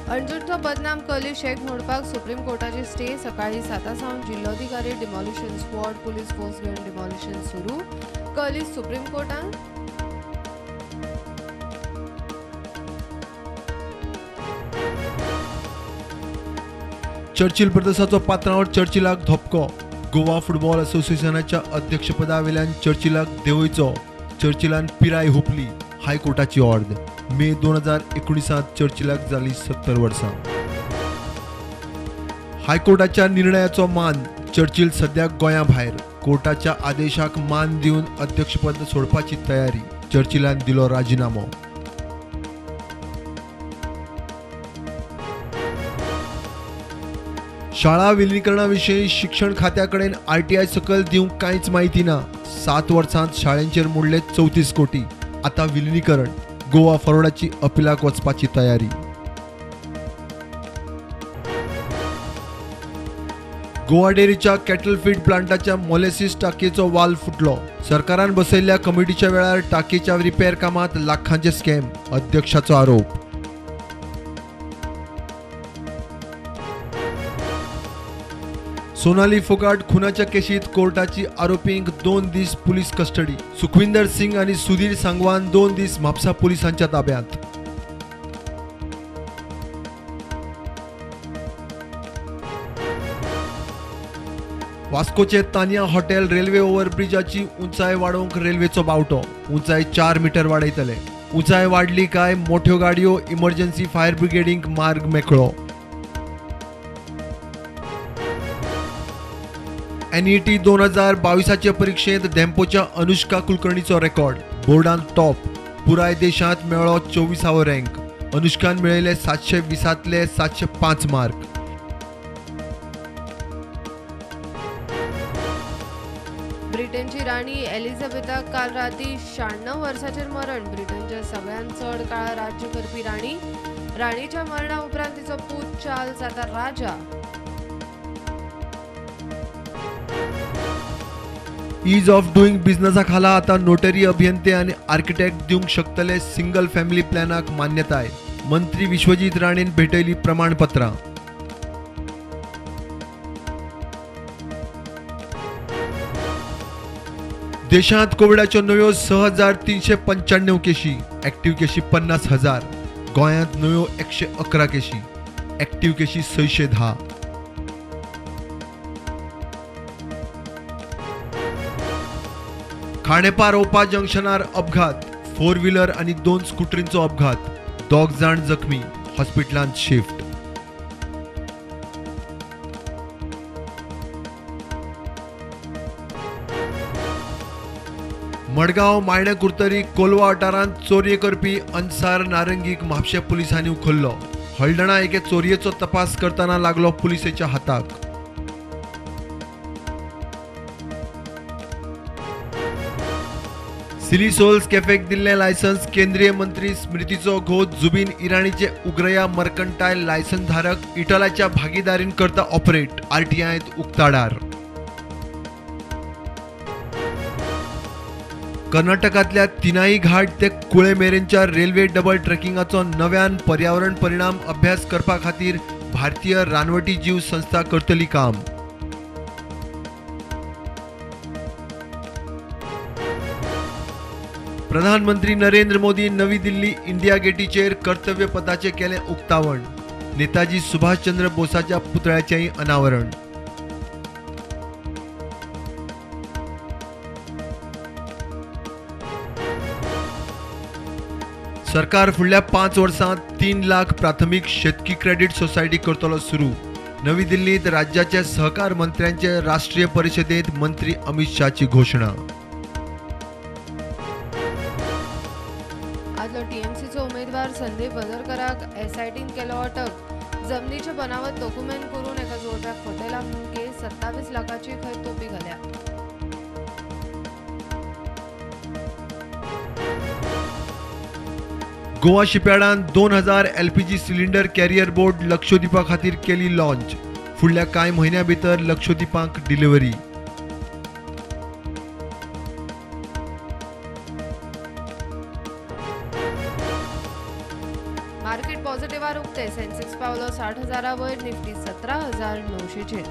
अंजुनचा बदनाम कली शेख मोडपाक सुप्रीम कोर्टाची स्टे सकाळी 7 जिल्लोधिकारी डिमॉलिशन स्क्वॉड पुलीस फोर्स घेऊन डिमॉलिशन सुरू कली सुप्रीम कोर्टान चर्चिल प्रदेशाचो पात्रांवर चर्चिलाक धपको गोवा फुटबॉल असोसिएशनाच्या अध्यक्षपदावेल्यान चर्चिलाक देंवयचो चर्चिलान पिराय हुपली हायकोर्टाची ऑर्ड मे 2019 चर्चिलाक जाली 70 वर्सां हायकोर्टाच्या निर्णयाचो मान चर्चिल सध्या गोंया भायर कोर्टाच्या आदेशाक मान दिवन अध्यक्षपद सोडपाची तयारी चर्चिलान दिलो राजीनामो शाळा विलीनीकरणाविशीं शिक्षण खात्याकडेन RTI सकल दिवंक कांयच म्हायती ना 7 वर्सांत शाळेंचेर मोडले 34 कोटी आतां विलीनीकरण गोवा फॉरवर्डाची अपिलाक वचपाची तयारी गोवा डेअरीच्या कॅटल फीड प्लांटाच्या मोलेसिस टाकयेचो वाल फुटलो सरकारान बसयल्ल्या कमिटीच्या वेळार टाकयेच्या रिपेर कामात लाखांचे स्कॅम अध्यक्षाचो आरोप सोनाली फोगाट खुनाच्या केशीत कोर्टाची आरोपींक 2 दीस पुलीस कस्टडी सुखविंदर सिंग आणि सुधीर सांगवान 2 दीस म्हापसा पुलिसांच्या ताब्यात वास्कोचे तानिया हॉटेल रेल्वे ओव्हरब्रिजाची उंचाय वाडोवंक रेल्वेचो बावटो उंचाय 4 मीटर वाडयतले उंचाय वाडली काय मोठ्यो गाडयो इमर्जन्सी फायर ब्रिगेडींक मार्ग मेकळो NET 2022 परीक्षेत धेंपोच्या अनुष्का कुलकर्णीचो रेकॉर्ड बोर्डान टॉप पुराय देशांत मेळ्ळो 24वा रँक अनुष्कान मेळयले 720तले 705 मार्क ब्रिटनची राणी एलिझाबेथाक काल राती 96 वर्सांचेर मरण ब्रिटनच्या सगळ्यांत चड काळ राज्य करपी राणीच्या मरणा उपरांत तिचो पूत चार्ल्स आता राजा ईज ऑफ डुईंग बिझनेसा खाला आता नोटरी अभियंते आणि आर्किटेक्ट दिवंक शकतले सिंगल फॅमिली प्लॅनाक मान्यताय मंत्री विश्वजीत राणेन भेटयली प्रमाणपत्रां देशांत कोविडाच्यो नव्यो 6,395 केशी ऍक्टिव्ह केशी 50,000 गोंयांत नव्यो 111 केशी ऍक्टिव्ह केशी 610 खांडेपार ओपा जंक्शनार अपघात 4 व्हीलर आणि 2 स्कूटरींचो अपघात 2 जाण जखमी हॉस्पिटलांत शिफ्ट मडगांव मायणे कुर्तरी कोलवा वाठारांत चोरये करपी अन्सार नारंगीक म्हापशे पुलिसांनी उखल्लो हळदणा एके चोरयेचो तपास करतना लागलो पुलिसेच्या हाताक सिली सोल्स कॅफेक दिल्ले लायसन्स केंद्रीय मंत्री स्मृतीचो घोत जुबीन इराणीचे उग्रया मर्कंटायल लायसन्स धारक इटलाच्या भागीदारीन करता ऑपरेट RTIत उक्ताडार कर्नाटकातल्या तिनाई घाट ते कुळे मेरेनच्या रेल्वे डबल ट्रॅकिंगाचो नव्यान पर्यावरण परिणाम अभ्यास करपा खातीर भारतीय रानवटी जीव संस्था करतली काम प्रधानमंत्री नरेंद्र मोदी नवी दिल्ली इंडिया गेटीचेर कर्तव्य पथाचे केले उक्तावण नेताजी सुभाषचंद्र बोसाच्या पुतळ्याचेय अनावरण सरकार फुडल्या 5 वर्सांत 3 लाख प्राथमिक शेतकी क्रेडिट सोसायटी करतलो सुरू नवी दिल्लीत राज्याच्या सहकार मंत्र्यांचे राष्ट्रीय परिषदेत मंत्री अमित शाहची घोषणा आदलो TMCचो उमेदवार संदीप बदरकराक SITन केलो अटक जमनीचे बनावट डॉक्युमेंट करून एका जोडप्याक फटयला म्हणून केस 27 लाखाची खंय तोपी घाल्या गोवा शिपयार्डान 2000 LPG सिलिंडर कॅरियर बोट लक्षद्वीपा खातीर केली लॉन्च फुडल्या कांय म्हयन्या भितर लक्षद्वीपाक डिलिव्हरी मार्केट पॉझिटिव्हार उक्ते. सेन्सेक्स पावलो 60,000 वयर, निफ्टी 17,900.